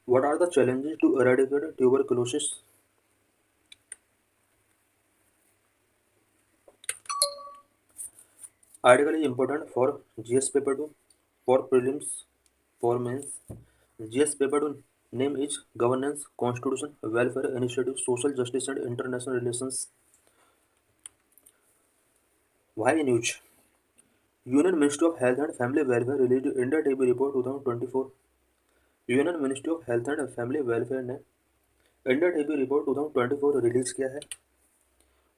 What are the challenges to eradicate tuberculosis? Article is important for GS paper 2, for prelims, for mains. GS paper 2 name is Governance, Constitution, Welfare Initiative, Social Justice and International Relations. Why news? Union Ministry of Health and Family Welfare released India TB report 2024. Union ministry of health and family welfare ने India TB report 2024 release किया है।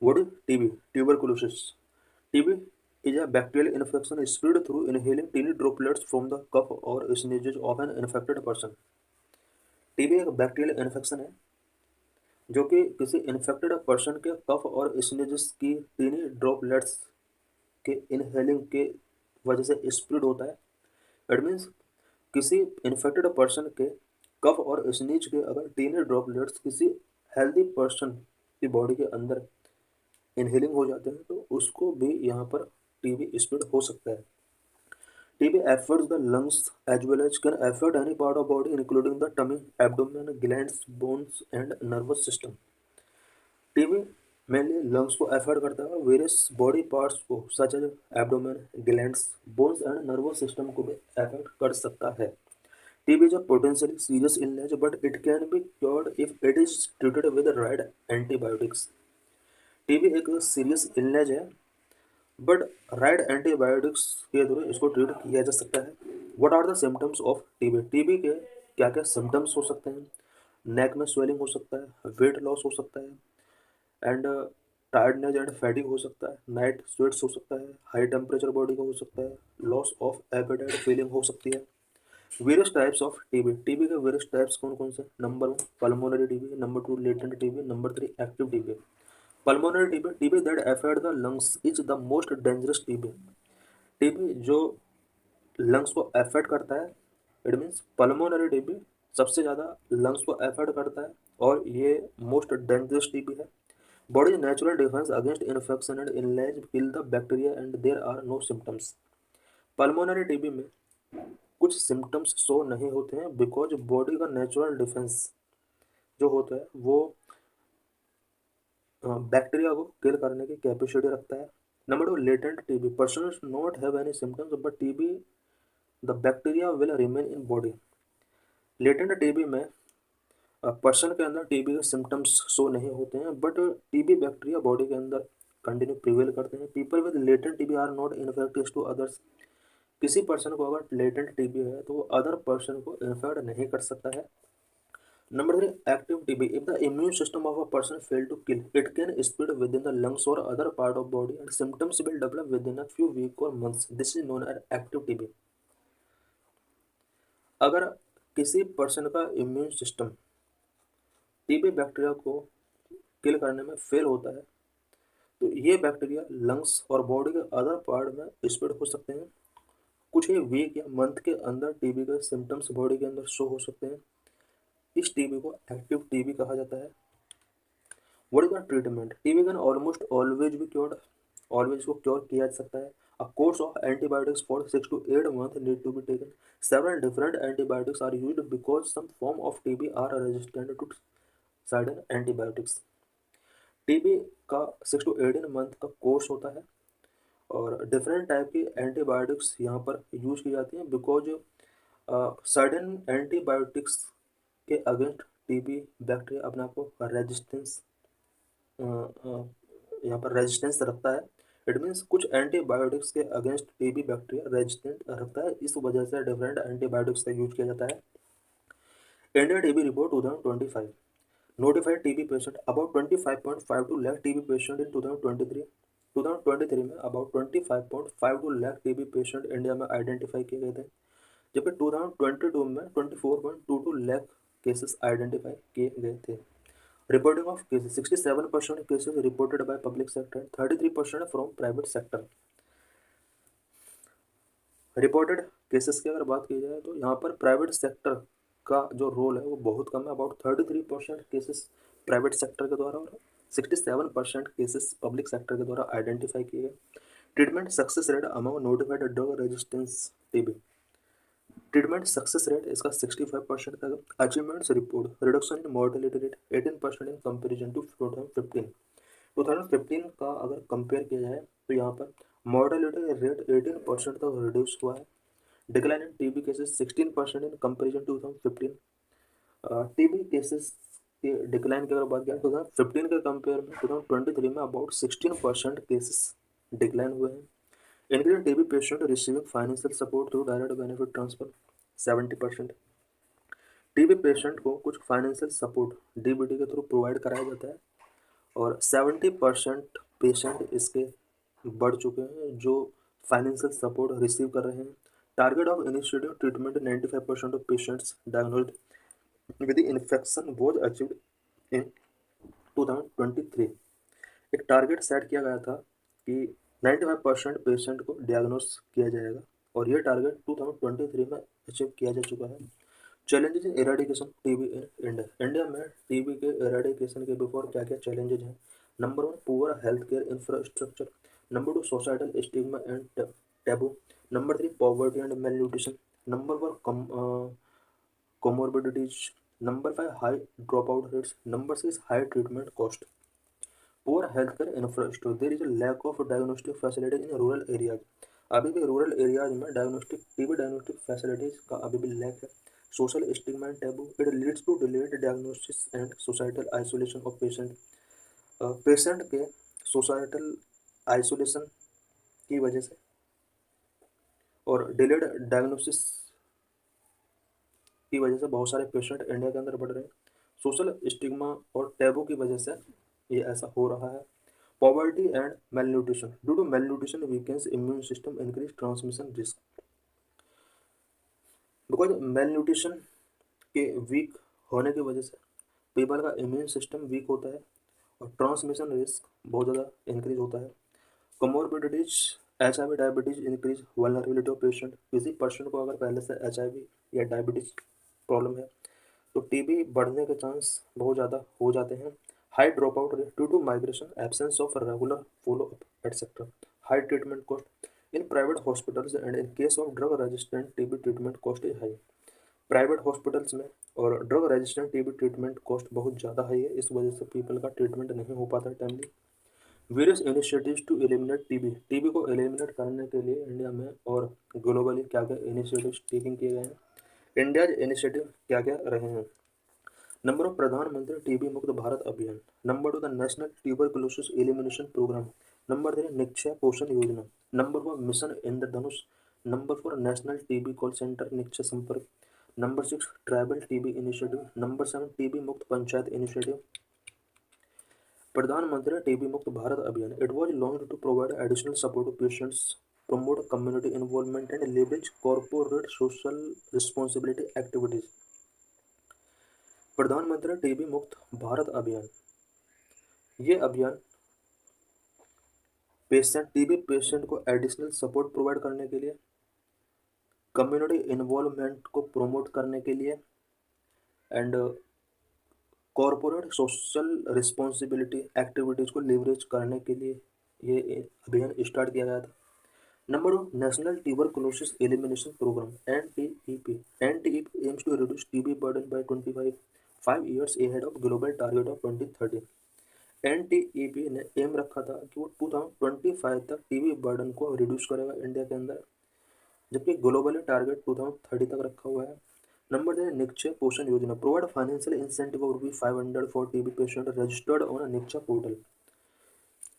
What is TB? Tuberculosis. TB is a bacterial infection spread through inhaling tiny droplets from the cough or sneezes of an infected person. TB एक bacterial infection है जो कि किसी infected person के कफ और sneezes की टीनी ड्रॉपलेट्स के inhaling के वजह से स्प्रेड होता है। इट मीन्स किसी इन्फेक्टेड पर्सन के कफ और स्नीज के अगर टीनी ड्रॉपलेट्स किसी हेल्दी पर्सन की बॉडी के अंदर इनहेलिंग हो जाते हैं तो उसको भी यहाँ पर टीबी स्प्रेड हो सकता है। TB affects the lungs as well as can affect any part of body including the tummy, abdomen, glands, bones and nervous system. TB mainly lungs को affect करता है और various body parts को such as abdomen, glands, bones and nervous system को भी affect कर सकता है। TB is a potentially serious illness but it can be cured if it is treated with the right antibiotics. TB एक serious illness है but right antibiotics के through इसको treat किया जा सकता है। What are the symptoms of TB? TB के क्या क्या सिम्टम्स हो सकते हैं? नेक में स्वेलिंग हो सकता है, वेट लॉस हो सकता है एंड टायर्डनेस एंड फैटिग हो सकता है, नाइट स्वेट्स हो सकता है, हाई टेम्परेचर बॉडी का हो सकता है, लॉस ऑफ एपेटाइट फीलिंग हो सकती है। Various types of TB. TB के वेरियस टाइप्स कौन कौन से? Number 1 pulmonary TB, number 2 latent TB, number 3 active TB. Pulmonary TB, TB that affect the lungs is the most dangerous TB. TB जो lungs को affect करता है, it means pulmonary TB सबसे ज़्यादा लंग्स को अफेक्ट करता है और ये मोस्ट डेंजरस टीबी है। Body natural defence against infection and illness kill the bacteria and there are no symptoms. Pulmonary TB में कुछ सिम्टम्स शो नहीं होते हैं बिकॉज बॉडी का नेचुरल डिफेंस जो होता है वो बैक्टीरिया को किल करने की कैपेसिटी रखता है। Number 2 latent TB, person not have any symptoms but TB the bacteria will remain in body. Latent TB में पर्सन के अंदर टीबी के सिम्टम्स शो नहीं होते हैं बट टीबी बैक्टीरिया बॉडी के अंदर कंटिन्यू प्रिवेल करते हैं। People with latent TB are not infective to others. किसी पर्सन को अगर लेटेंट टीबी है तो वो अदर पर्सन को इन्फेक्ट नहीं कर सकता है। Number 3 active TB. If the immune system of a person fail to kill, it can spread within the lungs or other part of body and symptoms will develop within a few weeks or months. This is known as active TB. अगर किसी person का immune system TB bacteria को किल करने में fail होता है तो ये बैक्टीरिया लंग्स और बॉडी के अदर पार्ट में स्प्रेड हो सकते हैं। कुछ ही वीक या मंथ के अंदर टीबी के सिम्टम्स बॉडी के अंदर शो हो सकते हैं। इस टीबी को एक्टिव टीबी कहा जाता है। What is the treatment? TB can almost always be cured. Always को क्योर किया जा सकता है। A course of antibiotics for 6 to 8 months need to be taken. Several different antibiotics are used because some form of TB are resistant to certain antibiotics. TB का 6 to 18 month का course होता है और different type की antibiotics यहाँ पर use की जाती हैं बिकॉज सर्टेन एंटीबायोटिक्स के अगेंस्ट टीबी बैक्टीरिया अपने आप को रेजिस्टेंस यहाँ पर रेजिस्टेंस रखता है। इट मीन्स कुछ एंटीबायोटिक्स के अगेंस्ट टीबी बैक्टीरिया रेजिस्टेंट रखता है, इस वजह से डिफरेंट एंटीबायोटिक्स का यूज किया जाता है। India TB report 2025 notified TB patient about 25.52 lakh TB patient in 2023। 2023 में about 25.52 lakh TB patient India में आइडेंटिफाई किए गए थे जबकि 2022 में 24.22 लाख केसेस आइडेंटिफाई किए गए थे। Reporting of cases 67% cases reported by public sector, 33% from private sector. Reported cases की अगर बात की जाए तो यहाँ पर प्राइवेट सेक्टर का जो रोल है वो बहुत कम है। अबाउट 33% केसेस प्राइवेट सेक्टर के द्वारा और 67% केसेस पब्लिक सेक्टर के द्वारा आइडेंटिफाई किए गए। Treatment success rate among notified drug resistance TB. Treatment success rate इसका 65% था। Achievements report reduction in mortality rate 18% in comparison to 2015। 2015 का अगर कंपेयर किया जाए तो यहाँ पर मॉर्टेलिटी रेट 18% तक रिड्यूस हुआ है। Decline in TB cases 16% in comparison to 2015। TB cases के डिक्लाइन की अगर बात करें 2015 के कंपेयर में 2023 में अबाउट 16% केसेस डिक्लाइन हुए हैं। Including TB patient receiving financial support through direct benefit transfer 70%। TB patient को कुछ फाइनेंशियल सपोर्ट डीबीटी के थ्रू प्रोवाइड कराया जाता है और 70% पेशेंट इसके बढ़ चुके हैं जो फाइनेंशियल सपोर्ट रिसीव कर रहे हैं। Target of initiative treatment 95% of patients diagnosed with infection was achieved in 2023। एक टारगेट सेट किया गया था कि 95% पेशेंट को डायग्नोस किया जाएगा और ये टारगेट 2023 में अचीव किया जा चुका है। Challenges in eradication TB in India. India में टीबी के इरेडिकेशन के बिफोर क्या क्या चैलेंजेस हैं? Number 1 poor health care infrastructure. Number 2 societal stigma and taboo. Number 3 poverty and mail nutrition. Number 4 comorbidities. Number 5 high dropout rates. Number 6 high treatment cost. Poor healthcare infrastructure. There is a lack of diagnostic facilities in rural areas. अभी भी rural areas में TB diagnostic facilities का अभी भी lack है। Social stigma and taboo it leads to delayed diagnosis and societal isolation of patient. Patient के societal isolation की वजह से और डिलेड डायग्नोसिस की वजह से बहुत सारे पेशेंट इंडिया के अंदर बढ़ रहे हैं। सोशल स्टिग्मा और टैबू की वजह से ये ऐसा हो रहा है। Poverty and malnutrition. Due to malnutrition weakens immune system increase transmission risk. Because malnutrition के वीक होने की वजह से पीपल का इम्यून सिस्टम वीक होता है और ट्रांसमिशन रिस्क बहुत ज़्यादा इंक्रीज होता है। Comorbidities HIV diabetes increase vulnerability of patient. किसी पर्सन को अगर पहले से HIV या डायबिटीज प्रॉब्लम है तो टीबी बढ़ने के चांस बहुत ज़्यादा हो जाते हैं। High drop out rate due to migration absence of regular follow up etcetera. High treatment cost in private hospitals and in case of drug resistant TB treatment cost is high. Private hospitals में और drug resistant TB treatment cost बहुत ज़्यादा high है, इस वजह से people का treatment नहीं हो पाता timely. Various initiatives to eliminate TB को एलिमिनेट करने के लिए इंडिया में और ग्लोबली क्या क्या इनिशिएटिव्स टेकिंग किए गए हैं? इंडिया इनिशिएटिव क्या क्या रहे हैं? नंबर ऑफ प्रधानमंत्री TB Mukt Bharat Abhiyan. Number 2 the national tuberculosis elimination programme. Number 3 Nikshay Poshan Yojana. Number 4 mission Indradhanush. Number 4 national TB call centre Nikshay Sampark. Number 6 tribal TB initiative. Number 7 TB मुक्त panchayat initiative. Pradhanmantri TB Mukt Bharat Abhiyan it was launch to provide additional support to patients, promote community involvement and leverage corporate social responsibility activities। प्रधानमंत्री TB Mukt Bharat अभियान, ये अभियान TB patient को additional support provide करने के लिए, community involvement को प्रोमोट करने के लिए and corporate social responsibility activities को लीवरेज करने के लिए ये अभियान स्टार्ट किया गया था। Number 2 national tuberculosis elimination programme NTEP। NTEP aims to reduce TB burden by 5 years ahead of global target of 2030। NTEP ने एम रखा था कि वो 2025 तक टीबी बर्डन को रिड्यूस करेगा इंडिया के अंदर, जबकि ग्लोबली टारगेट 2030 तक रखा हुआ है। नंबर 3 निक्षय पोषण योजना provide financial incentive of ₹500 for TB patient registered on Nikshay portal.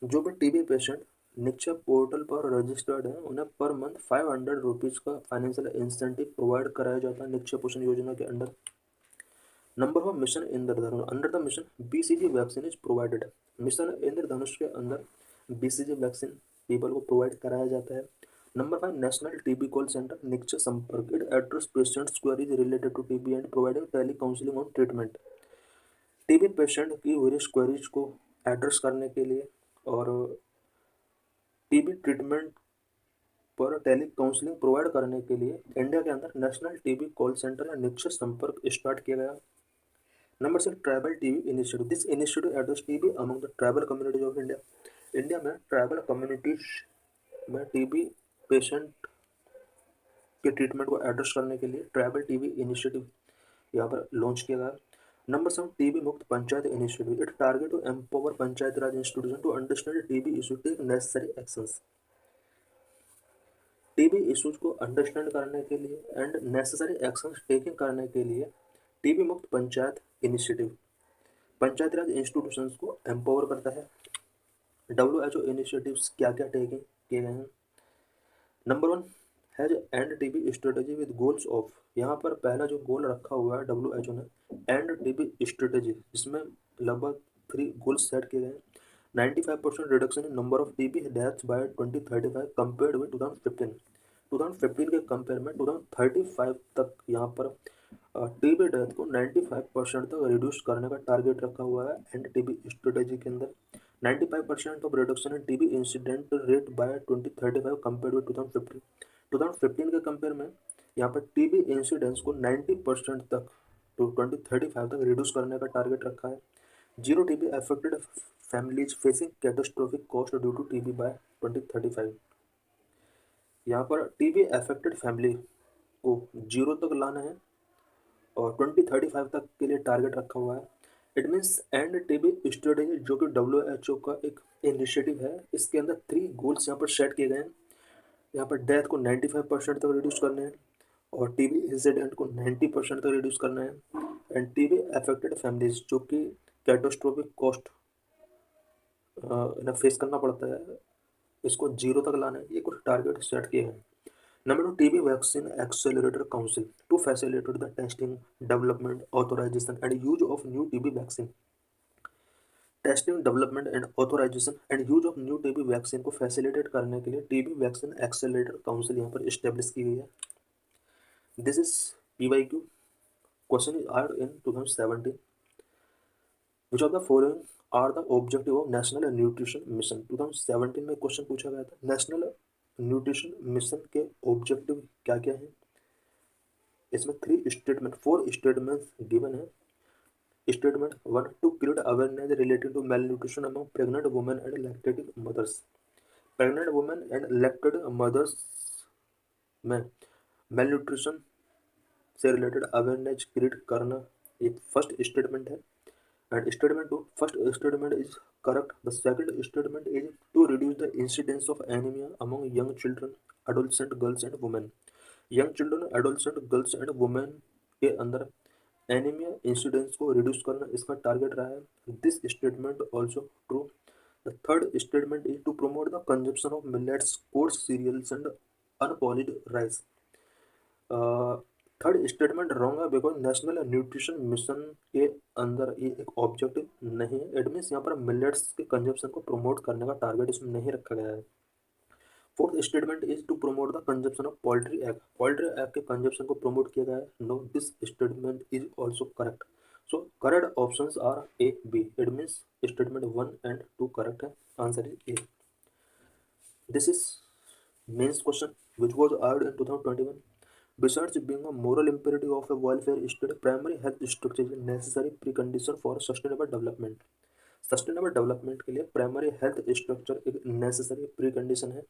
जो भी टीबी पेशेंट निक्षय पोर्टल पर रजिस्टर्ड है उन्हें पर मंथ ₹500 का फाइनेंशियल इंसेंटिव प्रोवाइड कराया जाता है निक्षय पोषण योजना के under. Number 4 mission Indradhanush. Under the mission BCG vaccine is provided. Mission Indradhanush के अंदर BCG वैक्सीन पीपल को प्रोवाइड कराया जाता है। Number 5 national TB call centre Nikshay Sampark it address patients queries related to TB and providing tele counselling on treatment. TB patient की various queries को address करने के लिए और टीबी ट्रीटमेंट पर टेली काउंसलिंग प्रोवाइड करने के लिए इंडिया के अंदर नेशनल टीबी कॉल सेंटर या निक्षय संपर्क स्टार्ट किया गया। Number 6 tribal TB initiative this initiative address TB among the tribal communities of India. India में ट्राइबल कम्युनिटीज में टीबी पेशेंट के ट्रीटमेंट को एड्रेस करने के लिए ट्राइबल टीबी इनिशिएटिव यहाँ पर लॉन्च किया गया। नंबर 7, टीबी मुक्त panchayat initiative. It target to empower panchayat raj institution to understand TB issue, take necessary actions. TB issues को अंडरस्टैंड करने के लिए एंड नेसेसरी एक्शंस टेकिंग करने के लिए टीबी मुक्त पंचायत इनिशिएटिव पंचायती राज इंस्टीट्यूशंस को एम्पावर करता है। WHO इनिशिएटिव्स क्या क्या टेकिंग किए गए हैं। Number 1 has end TB strategy with goals of. यहाँ पर पहला जो गोल रखा हुआ है WHO ने एंड टीबी स्ट्रेटेजी, इसमें लगभग 3 गोल्स सेट किए गए हैं। 95% reduction in number of TB deaths by 2035 compared with 2015। 2015 के कंपेयर में 2035 तक यहाँ पर टीबी डेथ को 95% तक रिड्यूस करने का टारगेट रखा हुआ है एंड टीबी स्ट्रेटेजी के अंदर। 95% of reduction in TB incident rate by 2035 compare with 2015। 2015 के कंपेयर में यहाँ पर टीबी इंसिडेंस को 90% तक तो 2035 तक रिड्यूस करने का टारगेट रखा है। Zero TB affected families facing catastrophic cost due to TB by 2035। यहाँ पर टीबी अफेक्टेड फैमिली को 0 तक लाना है और 2035 तक के लिए टारगेट रखा हुआ है। It means end TB strategy जो कि WHO का एक इनिशिएटिव है, इसके अंदर 3 गोल्स यहाँ पर सेट किए गए हैं। यहाँ पर डेथ को 95% तक रिड्यूस करना है और टीबी इंसिडेंट को 90% तक रिड्यूस करना है एंड टीबी अफेक्टेड फैमिलीज जो कि कैटास्ट्रोफिक कॉस्ट फेस करना पड़ता है, इसको 0 तक लाना है। ये कुछ टारगेट सेट किए हैं। Number 2, TB Vaccine Accelerator Council to facilitate the testing, development, authorization and use of new TB vaccine. Testing, development and authorisation and use of new TB vaccine को फैसिलिटेट करने के लिए टीबी वैक्सीन एक्सेलरेटर काउंसिल यहाँ पर establish की गई है। This is PYQ। Question is आर्ड in 2017। Which of the following are the objective of national nutrition mission. 2017 में क्वेश्चन पूछा गया था, नेशनल न्यूट्रिशन मिशन के ऑब्जेक्टिव क्या क्या हैं। इसमें 4 स्टेटमेंट गिवन है। Statement 1, to create awareness related to malnutrition among pregnant women and lactating mothers. Pregnant women and lactating mothers में मेल न्यूट्रिशन से रिलेटेड अवेयरनेस क्रिएट करना एक फर्स्ट स्टेटमेंट है। And statement 2, first statement is correct. The second statement is to reduce the incidence of anaemia among young children, adolescent girls and women. Young children, adolescent girls and women के अंदर anaemia incidence को reduce करना इसका target रहा है। This statement also true. The third statement is to promote the consumption of millets, coarse cereals and unpolished rice. Third statement wrong है because national nutrition mission के अंदर ये एक ऑब्जेक्टिव नहीं है। इट मीन्स यहाँ पर मिलेट्स के कंजप्शन को प्रमोट करने का टारगेट इसमें नहीं रखा गया है। Fourth statement is to promote the consumption of poultry egg. Poultry egg के कंजप्शन को प्रमोट किया गया है। No, this statement is also correct. So correct options are A, B। It means statement 1 and 2 correct है। Answer is A। This is mains question which was asked in 2021. Besides being a moral imperative of a welfare state, primary health structure is a necessary precondition for sustainable development. Sustainable development के लिए primary health structure एक necessary pre condition है।